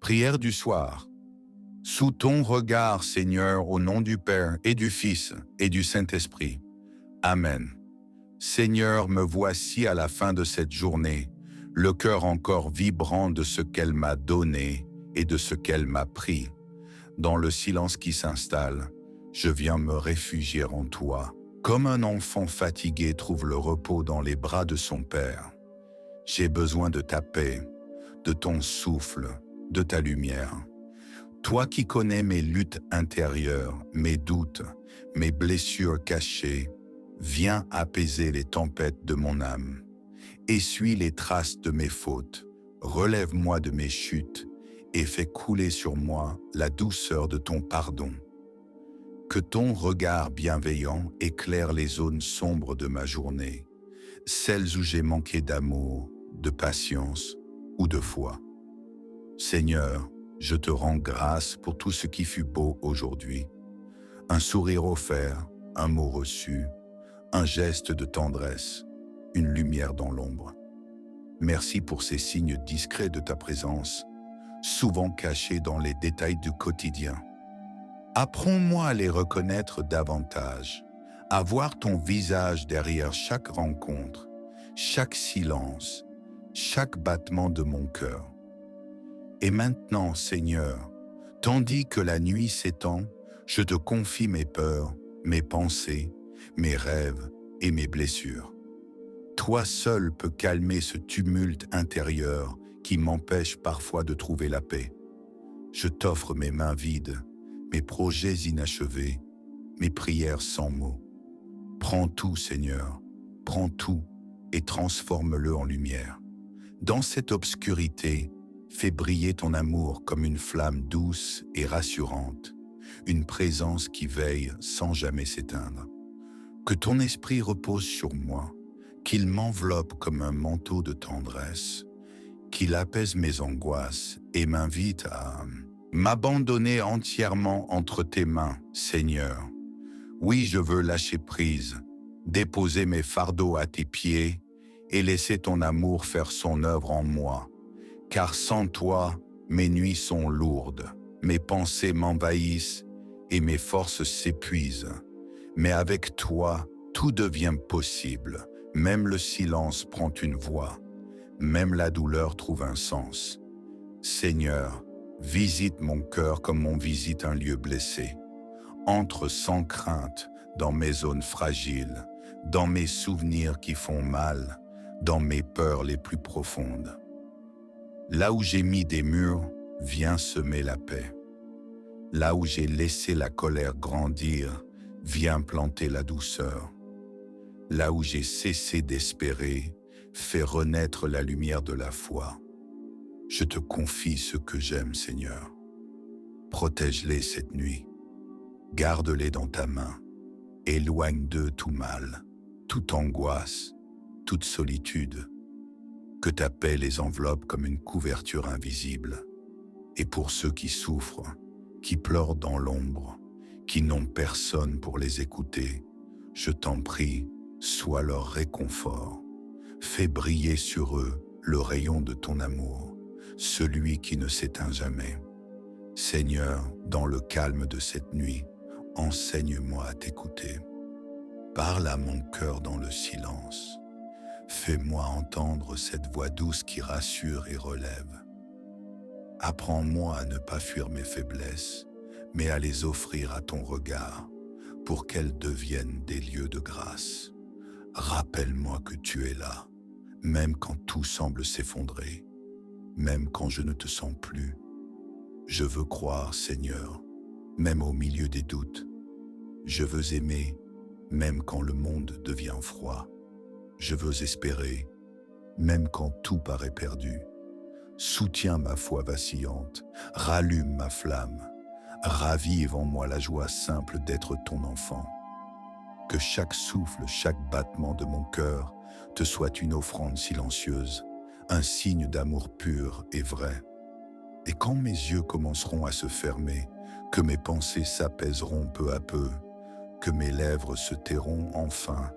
Prière du soir. Sous ton regard, Seigneur, au nom du Père et du Fils et du Saint-Esprit. Amen. Seigneur, me voici à la fin de cette journée, le cœur encore vibrant de ce qu'elle m'a donné et de ce qu'elle m'a pris. Dans le silence qui s'installe, je viens me réfugier en toi. Comme un enfant fatigué trouve le repos dans les bras de son Père. J'ai besoin de ta paix, de ton souffle, de ta lumière. Toi qui connais mes luttes intérieures, mes doutes, mes blessures cachées, viens apaiser les tempêtes de mon âme. Essuie les traces de mes fautes, relève-moi de mes chutes et fais couler sur moi la douceur de ton pardon. Que ton regard bienveillant éclaire les zones sombres de ma journée, celles où j'ai manqué d'amour, de patience ou de foi. Seigneur, je te rends grâce pour tout ce qui fut beau aujourd'hui. Un sourire offert, un mot reçu, un geste de tendresse, une lumière dans l'ombre. Merci pour ces signes discrets de ta présence, souvent cachés dans les détails du quotidien. Apprends-moi à les reconnaître davantage, à voir ton visage derrière chaque rencontre, chaque silence, chaque battement de mon cœur. Et maintenant, Seigneur, tandis que la nuit s'étend, je te confie mes peurs, mes pensées, mes rêves et mes blessures. Toi seul peux calmer ce tumulte intérieur qui m'empêche parfois de trouver la paix. Je t'offre mes mains vides, mes projets inachevés, mes prières sans mots. Prends tout, Seigneur, prends tout et transforme-le en lumière. Dans cette obscurité, fais briller ton amour comme une flamme douce et rassurante, une présence qui veille sans jamais s'éteindre. Que ton esprit repose sur moi, qu'il m'enveloppe comme un manteau de tendresse, qu'il apaise mes angoisses et m'invite à m'abandonner entièrement entre tes mains, Seigneur. Oui, je veux lâcher prise, déposer mes fardeaux à tes pieds et laisser ton amour faire son œuvre en moi. Car sans toi, mes nuits sont lourdes, mes pensées m'envahissent et mes forces s'épuisent. Mais avec toi, tout devient possible. Même le silence prend une voix, même la douleur trouve un sens. Seigneur, visite mon cœur comme on visite un lieu blessé. Entre sans crainte dans mes zones fragiles, dans mes souvenirs qui font mal, dans mes peurs les plus profondes. Là où j'ai mis des murs, viens semer la paix. Là où j'ai laissé la colère grandir, viens planter la douceur. Là où j'ai cessé d'espérer, fais renaître la lumière de la foi. Je te confie ce que j'aime, Seigneur. Protège-les cette nuit. Garde-les dans ta main. Éloigne d'eux tout mal, toute angoisse, toute solitude. Que ta paix les enveloppe comme une couverture invisible. Et pour ceux qui souffrent, qui pleurent dans l'ombre, qui n'ont personne pour les écouter, je t'en prie, sois leur réconfort. Fais briller sur eux le rayon de ton amour, celui qui ne s'éteint jamais. Seigneur, dans le calme de cette nuit, enseigne-moi à t'écouter. Parle à mon cœur dans le silence. Fais-moi entendre cette voix douce qui rassure et relève. Apprends-moi à ne pas fuir mes faiblesses, mais à les offrir à ton regard, pour qu'elles deviennent des lieux de grâce. Rappelle-moi que tu es là, même quand tout semble s'effondrer, même quand je ne te sens plus. Je veux croire, Seigneur, même au milieu des doutes. Je veux aimer, même quand le monde devient froid. Je veux espérer, même quand tout paraît perdu. Soutiens ma foi vacillante, rallume ma flamme, ravive en moi la joie simple d'être ton enfant. Que chaque souffle, chaque battement de mon cœur te soit une offrande silencieuse, un signe d'amour pur et vrai. Et quand mes yeux commenceront à se fermer, que mes pensées s'apaiseront peu à peu, que mes lèvres se tairont enfin,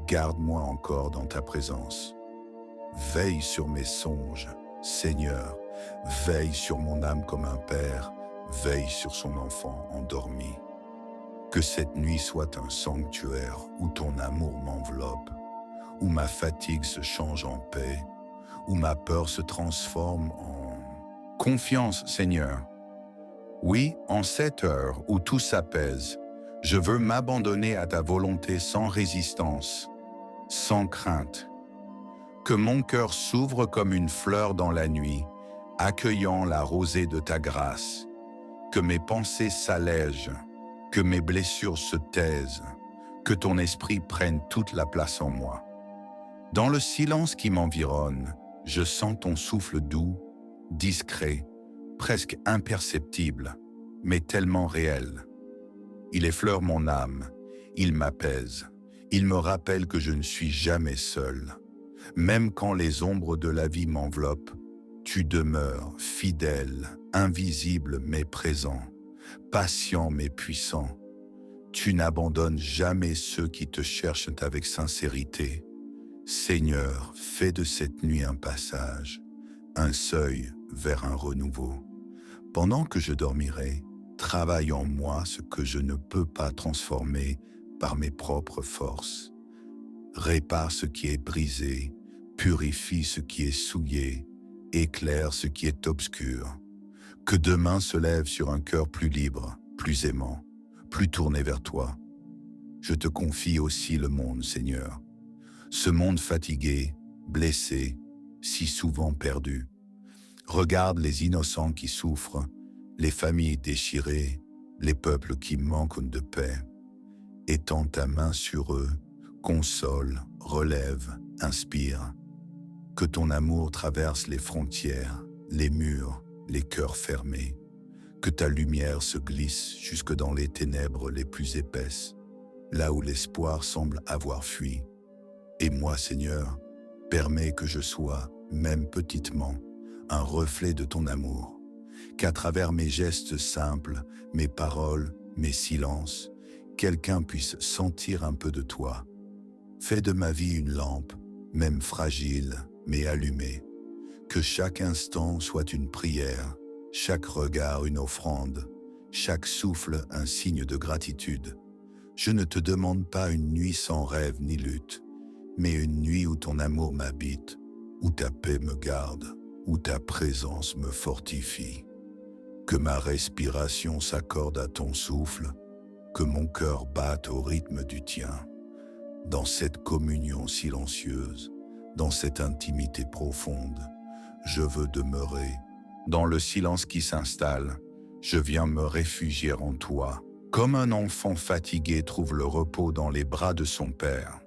garde-moi encore dans ta présence. Veille sur mes songes, Seigneur, Veille sur mon âme comme un père veille sur son enfant endormi. Que cette nuit soit un sanctuaire où ton amour m'enveloppe, où ma fatigue se change en paix, où ma peur se transforme en confiance, Seigneur. Oui, en cette heure où tout s'apaise, je veux m'abandonner à ta volonté sans résistance, sans crainte. Que mon cœur s'ouvre comme une fleur dans la nuit, accueillant la rosée de ta grâce. Que mes pensées s'allègent, que mes blessures se taisent, que ton esprit prenne toute la place en moi. Dans le silence qui m'environne, je sens ton souffle doux, discret, presque imperceptible, mais tellement réel. Il effleure mon âme, il m'apaise, il me rappelle que je ne suis jamais seul. Même quand les ombres de la vie m'enveloppent, tu demeures fidèle, invisible mais présent, patient mais puissant. Tu n'abandonnes jamais ceux qui te cherchent avec sincérité. Seigneur, fais de cette nuit un passage, un seuil vers un renouveau. Pendant que je dormirai, travaille en moi ce que je ne peux pas transformer par mes propres forces. Répare ce qui est brisé, purifie ce qui est souillé, éclaire ce qui est obscur. Que demain se lève sur un cœur plus libre, plus aimant, plus tourné vers toi. Je te confie aussi le monde, Seigneur. Ce monde fatigué, blessé, si souvent perdu. Regarde les innocents qui souffrent, les familles déchirées, les peuples qui manquent de paix. Étends ta main sur eux, console, relève, inspire. Que ton amour traverse les frontières, les murs, les cœurs fermés. Que ta lumière se glisse jusque dans les ténèbres les plus épaisses, là où l'espoir semble avoir fui. Et moi, Seigneur, permets que je sois, même petitement, un reflet de ton amour. Qu'à travers mes gestes simples, mes paroles, mes silences, quelqu'un puisse sentir un peu de toi. Fais de ma vie une lampe, même fragile, mais allumée. Que chaque instant soit une prière, chaque regard une offrande, chaque souffle un signe de gratitude. Je ne te demande pas une nuit sans rêve ni lutte, mais une nuit où ton amour m'habite, où ta paix me garde, où ta présence me fortifie. Que ma respiration s'accorde à ton souffle, que mon cœur batte au rythme du tien. Dans cette communion silencieuse, dans cette intimité profonde, je veux demeurer. Dans le silence qui s'installe, je viens me réfugier en toi. Comme un enfant fatigué trouve le repos dans les bras de son père.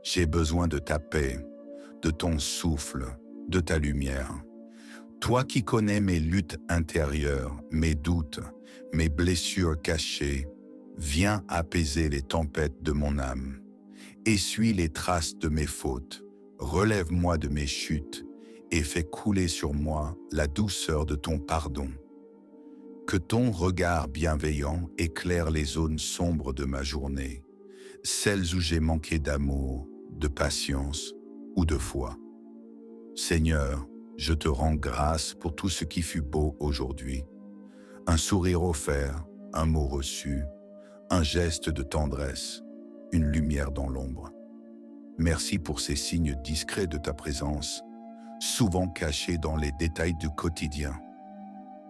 J'ai besoin de ta paix, de ton souffle, de ta lumière. Toi qui connais mes luttes intérieures, mes doutes, mes blessures cachées, viens apaiser les tempêtes de mon âme. Essuie les traces de mes fautes, relève-moi de mes chutes et fais couler sur moi la douceur de ton pardon. Que ton regard bienveillant éclaire les zones sombres de ma journée, celles où j'ai manqué d'amour, de patience ou de foi. Seigneur, je te rends grâce pour tout ce qui fut beau aujourd'hui. Un sourire offert, un mot reçu, un geste de tendresse, une lumière dans l'ombre. Merci pour ces signes discrets de ta présence, souvent cachés dans les détails du quotidien.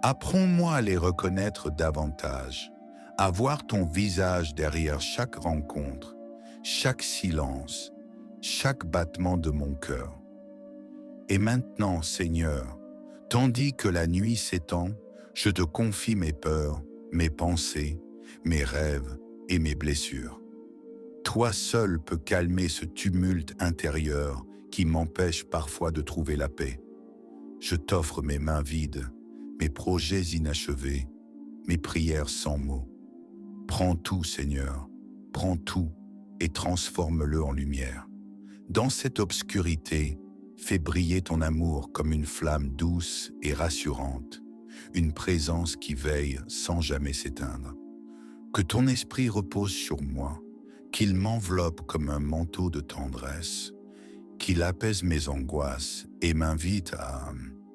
Apprends-moi à les reconnaître davantage, à voir ton visage derrière chaque rencontre, chaque silence, chaque battement de mon cœur. Et maintenant, Seigneur, tandis que la nuit s'étend, je te confie mes peurs, mes pensées, mes rêves et mes blessures. Toi seul peux calmer ce tumulte intérieur qui m'empêche parfois de trouver la paix. Je t'offre mes mains vides, mes projets inachevés, mes prières sans mots. Prends tout, Seigneur, prends tout et transforme-le en lumière. Dans cette obscurité, fais briller ton amour comme une flamme douce et rassurante, une présence qui veille sans jamais s'éteindre. Que ton esprit repose sur moi, qu'il m'enveloppe comme un manteau de tendresse, qu'il apaise mes angoisses et m'invite à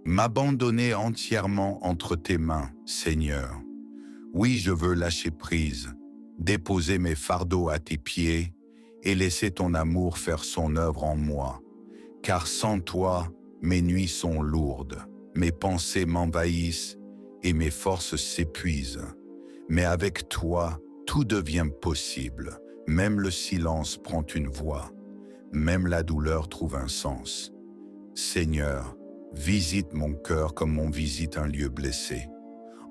M'abandonner entièrement entre tes mains, Seigneur. Oui, je veux lâcher prise, déposer mes fardeaux à tes pieds et laisser ton amour faire son œuvre en moi. Car sans toi, mes nuits sont lourdes, mes pensées m'envahissent et mes forces s'épuisent. Mais avec toi, tout devient possible. Même le silence prend une voix. Même la douleur trouve un sens. Seigneur, visite mon cœur comme on visite un lieu blessé.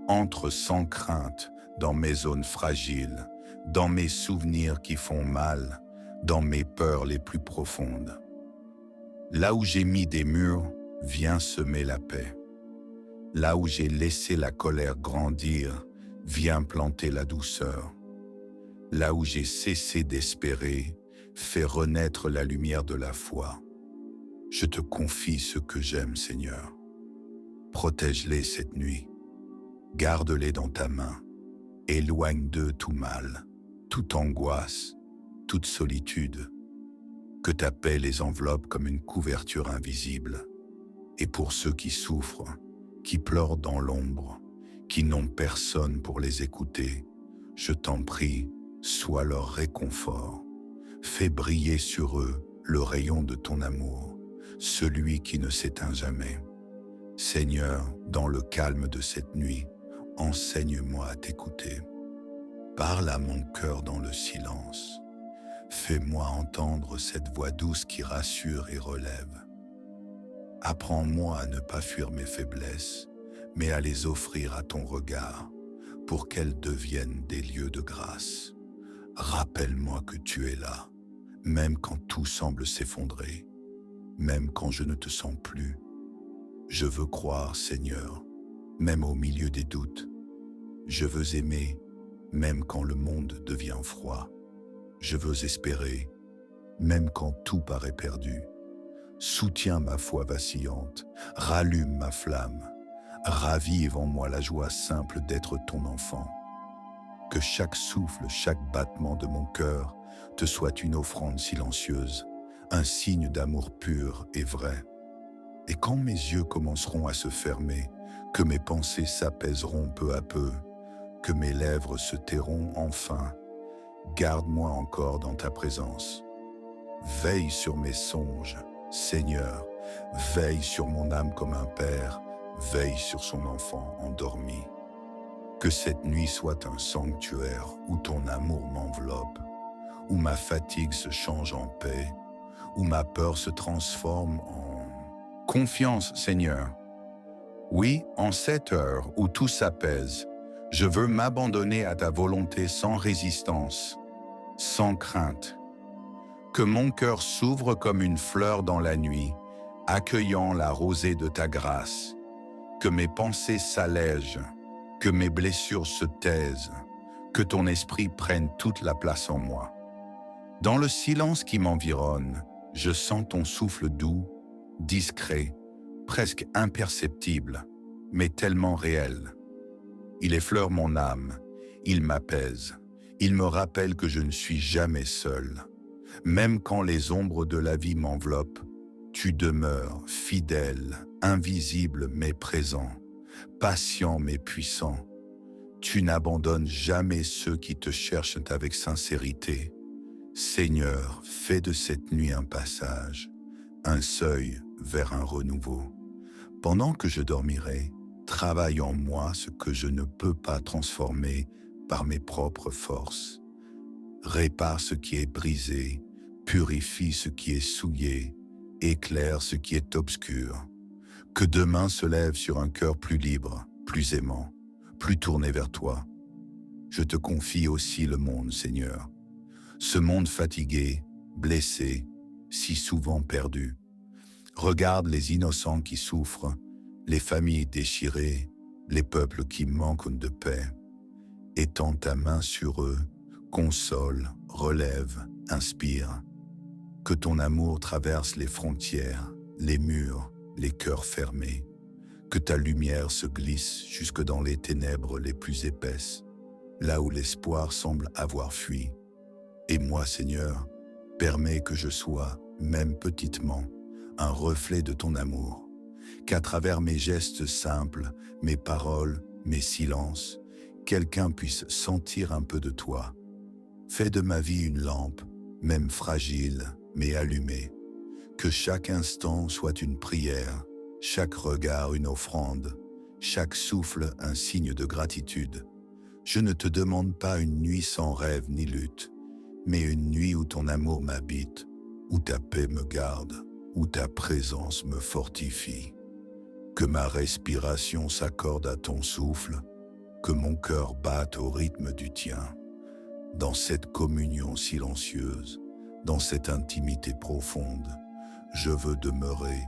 Entre sans crainte dans mes zones fragiles, dans mes souvenirs qui font mal, dans mes peurs les plus profondes. Là où j'ai mis des murs, viens semer la paix. Là où j'ai laissé la colère grandir, viens planter la douceur. Là où j'ai cessé d'espérer, fais renaître la lumière de la foi. Je te confie ce que j'aime, Seigneur. Protège-les cette nuit. Garde-les dans ta main. Éloigne d'eux tout mal, toute angoisse, toute solitude. Que ta paix les enveloppe comme une couverture invisible. Et pour ceux qui souffrent, qui pleurent dans l'ombre, qui n'ont personne pour les écouter, je t'en prie, sois leur réconfort. Fais briller sur eux le rayon de ton amour, celui qui ne s'éteint jamais. Seigneur, dans le calme de cette nuit, enseigne-moi à t'écouter. Parle à mon cœur dans le silence. Fais-moi entendre cette voix douce qui rassure et relève. Apprends-moi à ne pas fuir mes faiblesses, mais à les offrir à ton regard, pour qu'elles deviennent des lieux de grâce. Rappelle-moi que tu es là, même quand tout semble s'effondrer, même quand je ne te sens plus. Je veux croire, Seigneur, même au milieu des doutes. Je veux aimer, même quand le monde devient froid. Je veux espérer, même quand tout paraît perdu. Soutiens ma foi vacillante, rallume ma flamme, ravive en moi la joie simple d'être ton enfant. Que chaque souffle, chaque battement de mon cœur te soit une offrande silencieuse, un signe d'amour pur et vrai. Et quand mes yeux commenceront à se fermer, que mes pensées s'apaiseront peu à peu, que mes lèvres se tairont enfin, garde-moi encore dans ta présence. Veille sur mes songes, Seigneur, veille sur mon âme comme un père, veille sur son enfant endormi. Que cette nuit soit un sanctuaire où ton amour m'enveloppe, où ma fatigue se change en paix, où ma peur se transforme en confiance, Seigneur. Oui, en cette heure où tout s'apaise, je veux m'abandonner à ta volonté sans résistance, sans crainte. Que mon cœur s'ouvre comme une fleur dans la nuit, accueillant la rosée de ta grâce. Que mes pensées s'allègent, que mes blessures se taisent, que ton esprit prenne toute la place en moi. Dans le silence qui m'environne, je sens ton souffle doux, discret, presque imperceptible, mais tellement réel. Il effleure mon âme, il m'apaise, il me rappelle que je ne suis jamais seul. Même quand les ombres de la vie m'enveloppent, tu demeures fidèle, invisible mais présent, patient mais puissant. Tu n'abandonnes jamais ceux qui te cherchent avec sincérité. Seigneur, fais de cette nuit un passage, un seuil vers un renouveau. Pendant que je dormirai, travaille en moi ce que je ne peux pas transformer par mes propres forces. Répare ce qui est brisé, purifie ce qui est souillé, éclaire ce qui est obscur. Que demain se lève sur un cœur plus libre, plus aimant, plus tourné vers toi. Je te confie aussi le monde, Seigneur. Ce monde fatigué, blessé, si souvent perdu. Regarde les innocents qui souffrent, les familles déchirées, les peuples qui manquent de paix. Étends ta main sur eux, console, relève, inspire. Que ton amour traverse les frontières, les murs, les cœurs fermés. Que ta lumière se glisse jusque dans les ténèbres les plus épaisses, là où l'espoir semble avoir fui. Et moi, Seigneur, permets que je sois, même petitement, un reflet de ton amour. qu'à travers mes gestes simples, mes paroles, mes silences, quelqu'un puisse sentir un peu de toi. Fais de ma vie une lampe, même fragile, mais allumée. Que chaque instant soit une prière, chaque regard une offrande, chaque souffle un signe de gratitude. Je ne te demande pas une nuit sans rêve ni lutte, mais une nuit où ton amour m'habite, où ta paix me garde, où ta présence me fortifie. Que ma respiration s'accorde à ton souffle, que mon cœur batte au rythme du tien. Dans cette communion silencieuse, dans cette intimité profonde, je veux demeurer